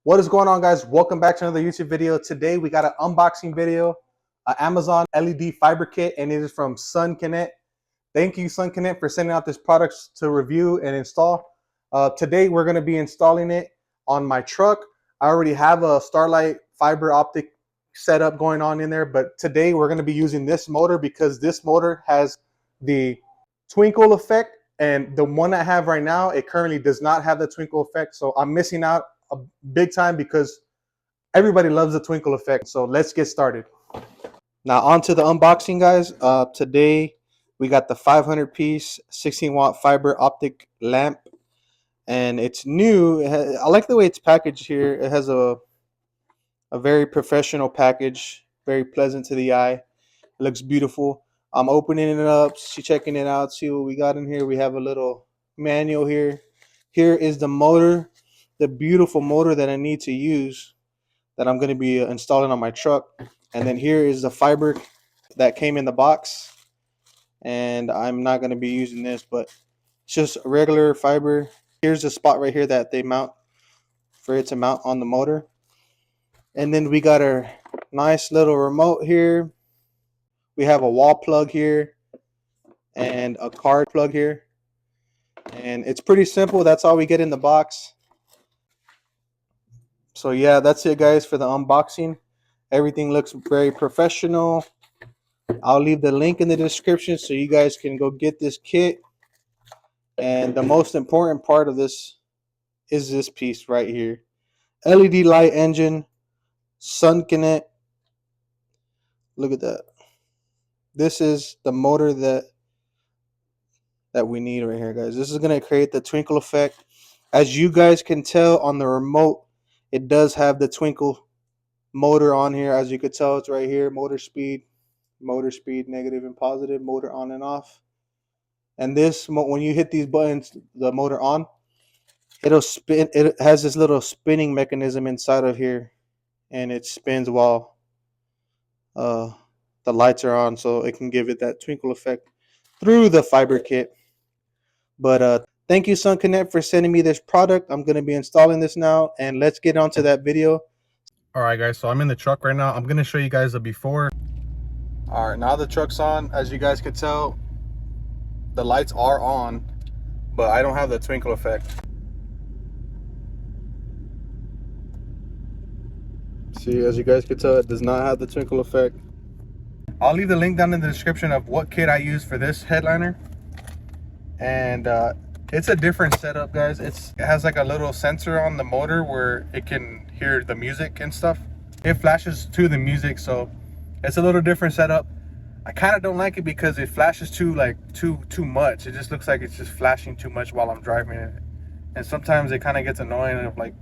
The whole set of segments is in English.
What is going on, guys? Welcome back to another YouTube video. Today we got an unboxing video, an Amazon LED fiber kit, and it is from SunConnect. Thank you, SunConnect, for sending out this product to review and install. Today we're going to be installing it on my truck. I already have a Starlight fiber optic setup going on in there, but today we're going to be using this motor because this motor has the twinkle effect, and the one I have right now, it currently does not have the twinkle effect. So I'm missing out a big time because everybody loves the twinkle effect. So let's get started. Now on to the unboxing, guys. Today we got the 500 piece 16 watt fiber optic lamp, and it's new. I like the way it's packaged here. It has a very professional package, very pleasant to the eye. It looks beautiful. I'm opening it up, checking it out, see what we got in here. We have a little manual here. Here is the motor, the beautiful motor that I need to use, that I'm going to be installing on my truck. And then here is the fiber that came in the box. And I'm not going to be using this, but it's just regular fiber. Here's the spot right here that they mount for it to mount on the motor. And then we got our nice little remote here. We have a wall plug here and a card plug here. And it's pretty simple. That's all we get in the box. So yeah, that's it, guys, for the unboxing. Everything looks very professional. I'll leave the link in the description so you guys can go get this kit. And the most important part of this is this piece right here. LED light engine, SunConnect. Look at that. This is the motor that we need right here, guys. This is going to create the twinkle effect. As you guys can tell on the remote, it does have the twinkle motor on here. As you could tell, it's right here. Motor speed, negative and positive, motor on and off. And this, when you hit these buttons, the motor on, it'll spin. It has this little spinning mechanism inside of here, and it spins while the lights are on, so it can give it that twinkle effect through the fiber kit. But thank you, SunConnect, for sending me this product. I'm going to be installing this now, and let's get on to that video. All right, guys, so I'm in the truck right now. I'm going to show you guys the before. All right, now the truck's on. As you guys could tell, the lights are on, but I don't have the twinkle effect. See, as you guys could tell, it does not have the twinkle effect. I'll leave the link down in the description of what kit I use for this headliner. And it's a different setup, guys. It has like a little sensor on the motor where it can hear the music and stuff. It flashes to the music, so it's a little different setup. I kind of don't like it because it flashes too much. It just looks like it's just flashing too much while I'm driving it. And sometimes it kind of gets annoying of like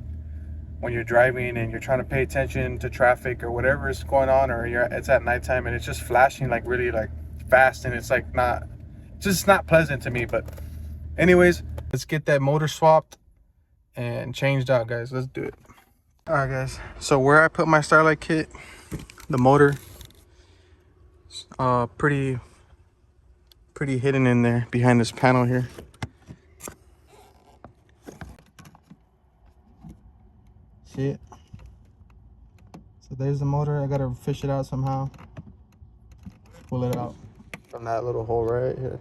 when you're driving and you're trying to pay attention to traffic or whatever is going on, or it's at nighttime and it's just flashing like really like fast, and it's like just not pleasant to me. But anyways, let's get that motor swapped and changed out, guys. Let's do it. All right, guys, so where I put my Starlight kit, the motor pretty hidden in there behind this panel here. See it? So there's the motor. I gotta fish it out somehow. Pull it out from that little hole right here.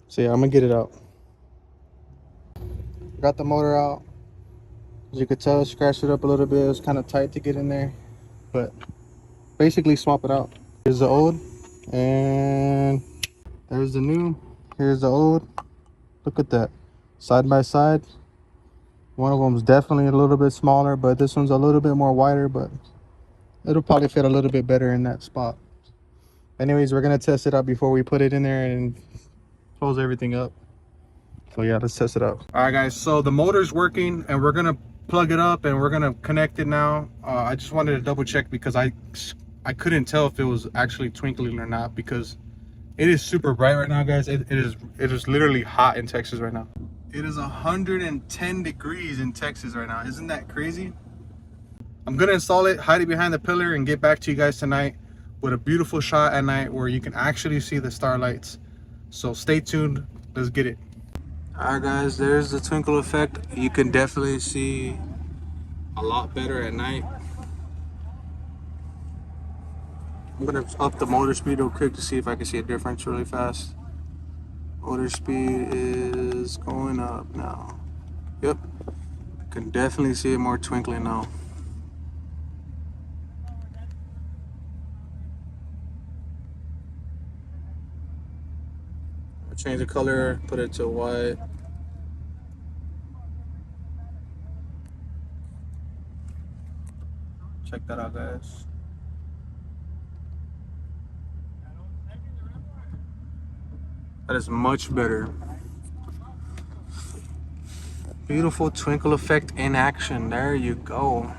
So yeah, I'm gonna get it out. Got the motor out. As you could tell, I scratched it up a little bit. It was kind of tight to get in there, but basically swap it out. Here's the old, and there's the new. Here's the old. Look at that. Side by side. One of them is definitely a little bit smaller, but this one's a little bit more wider, but it'll probably fit a little bit better in that spot. Anyways, we're gonna test it out before we put it in there and close everything up. So yeah, let's test it out. All right, guys, so the motor's working and we're gonna plug it up and we're gonna connect it now. I just wanted to double check because I couldn't tell if it was actually twinkling or not, because it is super bright right now, guys. It is literally hot in Texas right now. It is 110 degrees in Texas right now. Isn't that crazy? I'm gonna install it, hide it behind the pillar, and get back to you guys tonight with a beautiful shot at night where you can actually see the starlights. So stay tuned. Let's get it. Alright guys, there's the twinkle effect. You can definitely see a lot better at night. I'm gonna up the motor speed real quick to see if I can see a difference really fast. Motor speed is going up now. Yep, can definitely see it more twinkling now. I'll change the color, put it to white. Check that out, guys. That is much better. Beautiful twinkle effect in action. There you go.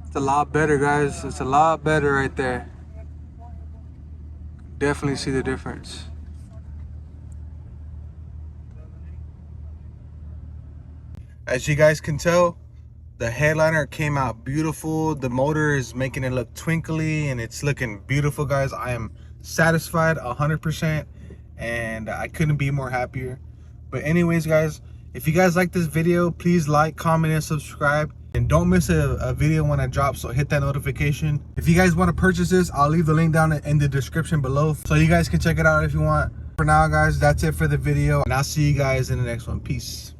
It's a lot better, guys. It's a lot better right there. Definitely see the difference. As you guys can tell, the headliner came out beautiful. The motor is making it look twinkly and it's looking beautiful, guys. I am satisfied 100% and I couldn't be more happier. But anyways, guys, if you guys like this video, please like, comment, and subscribe. And don't miss a video when I drop, so hit that notification. If you guys want to purchase this, I'll leave the link down in the description below, so you guys can check it out if you want. For now, guys, that's it for the video, and I'll see you guys in the next one. Peace.